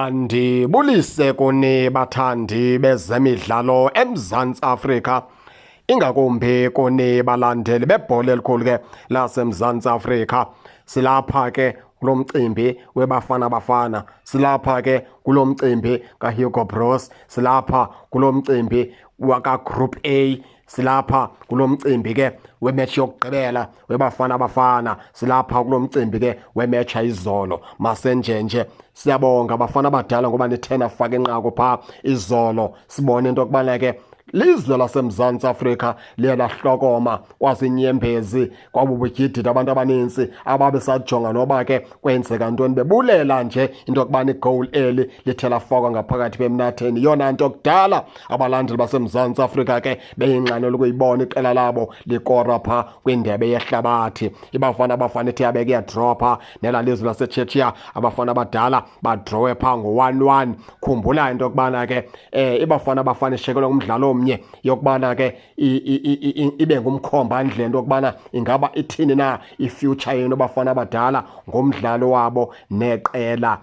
Andibulise kuni bathandi bezemidlalo eMzantsi Afrika, ingakumbi kuni balandeli bebhola elikhulu ke laseMzantsi Afrika. Silapha ke kulo mcimbi weBafana Bafana, silapha ke kulo mcimbi kaHugo Broos, silapha kulo mcimbi waka-Group A, silapha kulo mcimbi ke wematch yokugqibela weBafana Bafana, silapha kulo mcimbi ke wematch ayizolo masenjenje. Siyabonga Bafana Abadala ngoba nithena faka inqaku pha izolo, sibone into yokubana ke lizwe laseMzantsi Afrika liye lahlokoma kwasinyembezi kwabubugidida abantu abaninzi ababesajonga noba ke kwenzeka ntoni, bebulela nje into yokubana igoal eli lithe lafakwa ngaphakathi bemnatheni. Yona nto kudala abalandeli baseMzantsi Afrika ke beyinqanela ukuyibona iqela labo likora pha kwindebe yehlabathi. iBafana Bafana ithi yabeke yadropha nela lizwe laseChechia, Abafana Abadala badrowe pha ngo-1-1. Khumbula into yokubana ke iBafana Bafana ishekelwe umdlalo omnye yokubana ke ibe ngumkhomba ndle into yokubana ingaba ithini na ifuture yenu Bafana Abadala ngomdlalo wabo neqela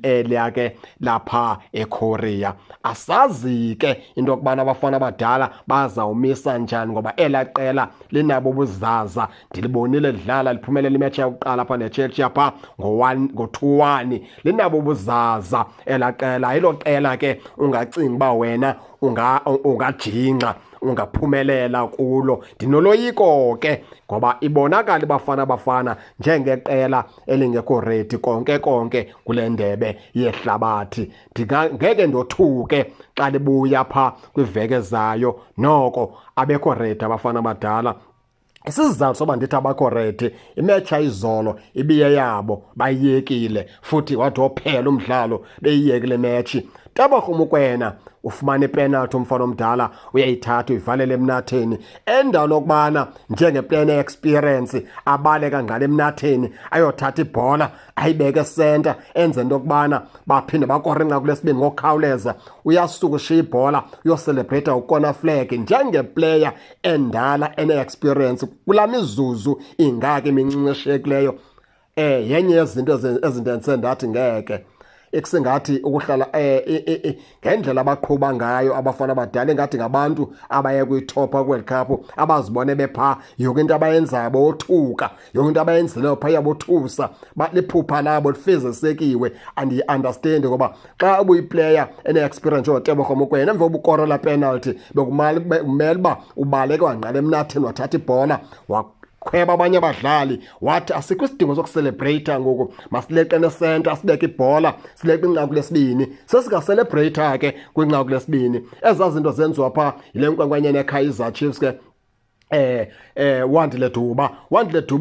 eliya ke lapha eKorea. Asazi ke into yokubana Abafana Abadala bazawumisa njani ngoba elaqela linabo ubuzaza. Ndilibonile lidlala liphumelela imatch yokuqala pha neChechia pha ngo-2-1. Linabo ubuzaza elaqela. Yilo qela ke ungacinga uba wena ungajinxa ungaphumelela kulo. Ndinoloyiko ke ngoba ibonakala iBafana Bafana njengeqela elingekho ready konke kule ndebe yehlabathi. Ngeke ndothuke xa libuya pha kwiveki ezayo noko abekho ready Abafana Abadala. Isizathu soba ndithi abakho ready, imatch ayizolo ibiye yabo bayiyekile, futhi wathi wophela umdlalo beyiyekile match. Tebogo Mokoena ufumana ipenalty umfana omdala uyayithatha uyivalele emnatheni, endalo lokubana njengeplan experience abaleka ngale emnatheni ayothatha ibhola ayibeke center enze into yokubana baphinde bakore inqaku lesibini ngokukhawuleza. Uyasuka ushiya ibhola uyocelebrate ukona flag njengeplayer endala ene-experience kula mizuzu ingaki imincinci eshiyekileyo. Yenye yezinto ezindense ndathi ngeke ekusengathi ukuhlala ngendlela abaqhuba ngayo Abafana Abadala engathi ngabantu abaye kuyitopha World Cup abazibone bepha yonke into abayenzayo bothuka, yonke into abayenzileyo pha yabothusa, liphupha labo lifezesekiwe. Andiyi-understand ngoba xa ubuyiplayer ene-experience njengotebogo Mokoena emva ubukorela penalty bekumele uba ubaleke wangqala emnatheni wathatha ibhola khweba abanye abadlali wathi asikho isidingo sokucelebrate ngoku, masileqe nesenta sibeke ibhola sileqe inqaku lesibini. Sesingacelebrate ke kwinqaku lesibini. Ezaa zinto zenziwa pha yile nkwenkwenye neKaizer Chiefs ke Wandile Duba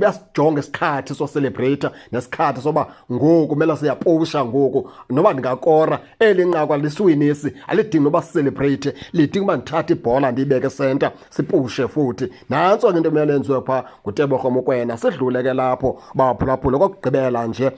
yasijonga isikhathi socelebrate nesikhathi soba ngoku kumele siyapusha ngoku noba ndingakora eli nqaku alisuwinisi alidingi noba sicelebrate, lidinga uba ndithatha ibhola ndiyibeke center sipushe futhi. Nantso ke into emele yenziwe phaa nguTebogo Mokoena. Sidlule ke lapho bawaphulaphula kokugqibela nje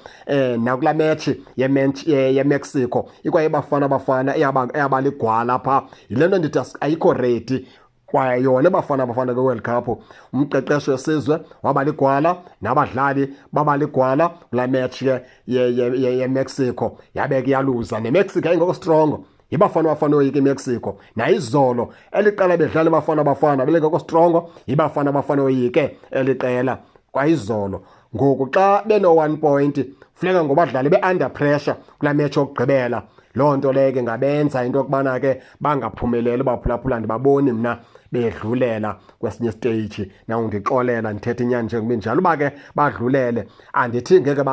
nakulaa match yeMexico ikwayiBafana Bafana eyabaligwala phaa. Yile nto ndithi ayikho ready kwaye yona iBafana Bafana kwiWorld Cup. Umqeqeshi wesizwe wabaligwala nabadlali babaligwala kulaa match yeMexico yabeke yaluza. neMexico ayingoko strong, iBafana Bafana yoyika iMexico. Nayizolo eliqela bedlala iBafana Bafana belingekho strong, iBafana Bafana yoyike eliqela kwayizolo. Ngoku xa beno-1 point funeka ngobadlali be-under pressure kulaa match yokugqibela. Loo nto leyo ke ngabenza into yokubana ke bangaphumeleli baphulaphula. Ndibaboni mna bedlulela kwesinye stage. Nawundixolela ndithetha inyani njengoba injalo uba ke badlulele. Andithi ngeke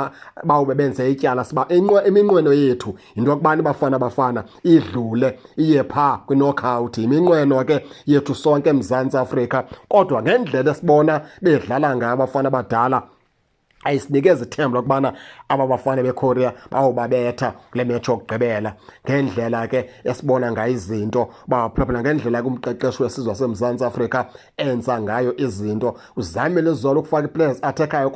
bawube benze ityala siba iminqweno yethu yinto yokubana iBafana Bafana idlule iye phaa kwi-knockout. Iminqweno ke yethu sonke eMzantsi Afrika, kodwa ngendlela esibona bedlala ngayo Abafana Abadala ayisinikeza ithemba lokubana aba bafana beKorea bawubabetha kule match yokugqibela. Ngendlela ke esibona ngayo izinto baphulaphula, ngendlela ke umqeqeshi wesizwe waseMzantsi Afrika enza ngayo izinto. Uzamile izolo ukufaka i-players attacker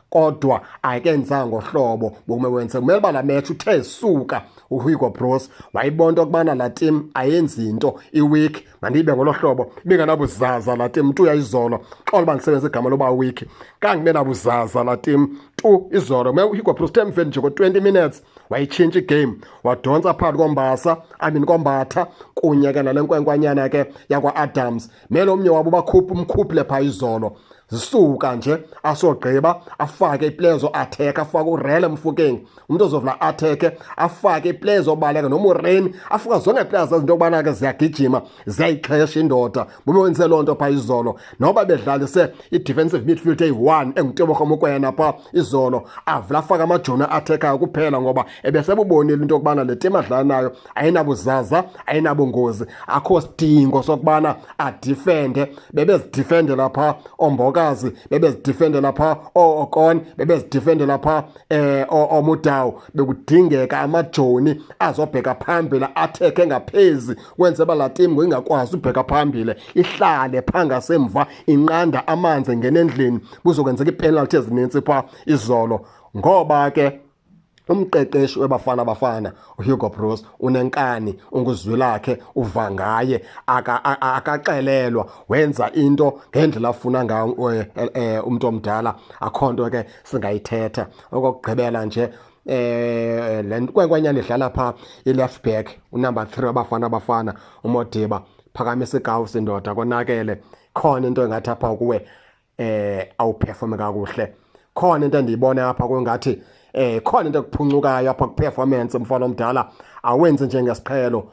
kodwa ayikenzanga ngohlobo bokumewenze. Kumele uba la match uthe isuka uHugo Broos wayibona ukubana la team ayenzi into i-weak, mandibe ngolo hlobo ibingenabuzaza la team tu yayizolo. Xola uba ndisebenzisa igama loba weak kangibe nabuzaza la team tu izolo. UHugo Broos temveni nje ko-20 minutes wayitshintsha igame wadonsa phakathi koMbasa Kombatha kunye ke nale nkwenkwanyana ke yakwa Adams mele omnye wabo bakhupha umkhuphi pha izolo zisuka nje asogqiba afake iplayers attack afake uRele Mofokeng umuntu ozovula attack afake iplayers obaleka noma uRain afika zonke players into kubana ke ziyagijima ziyayixhesha indoda bube wenze lonto pha izolo noba bedlalise i-defensive midfield eyi-1 engutebogo Mokoena pha izolo avula afaka amajoni attacker kuphela ngoba ebesebubonile into kubana le team adlala nayo ayinabuzaza ayinabungozi akho sidingo sokubana adefende bebezidefende lapha Ombokazi bebezidefende lapha Okon bebezidefende lapha Omudawu bekudingeka amajoni azobheka phambili attack ngaphezi kwenze bala team ngingakwazi ubheka phambili ihlale phangasemva inqanda amanzi ngenendlini kuzokwenzeka ipenalty ezininzi pha izolo ngoba ke umqeqeshi webafana uHugo Broos unenkani unguzwilakhe uva ngaye akaxelelwa wenza into ngendlela afuna ngayo umuntu omdala akhonto ke singayithetha okugqibela nje le nkwenkwanyana idlala pha i-left back unumber 3 abafana uModiba phakamisa igawu sindoda konakele khona into engathi apha kuwe awuperform kakuhle khona into endiyibona apha kungathi khona into ekuphuncukayo apha ku-performance mfana omdala awenze njengesiqhelo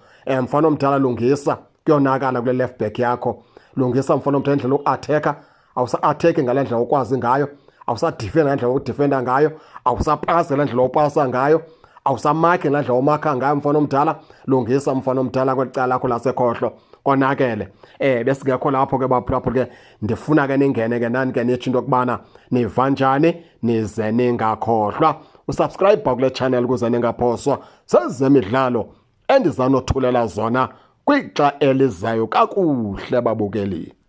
mfana omdala lungisa kuyonakala kule left back yakho lungisa mfana omdala indlela uku-attacka awusa-attacke ngale ndlela ukwazi ngayo awusadefenda ngale ndlela udefenda ngayo awusapasi ngale ndlela upasa ngayo awusamakhe ngale ndlela umakha ngayo mfana omdala lungisa mfana omdala kwelicala lakho lasekhohlo konakele besigekho lapho ke baphulaphula ke ndifuna ke ningene ke nani ke nitsho into kubana niva njani nize ningakhohlwa usubscribe kule channel ukuze ningaphoswa sezemidlalo endizanothulela zona kwixa elizayo kakuhle babukeli.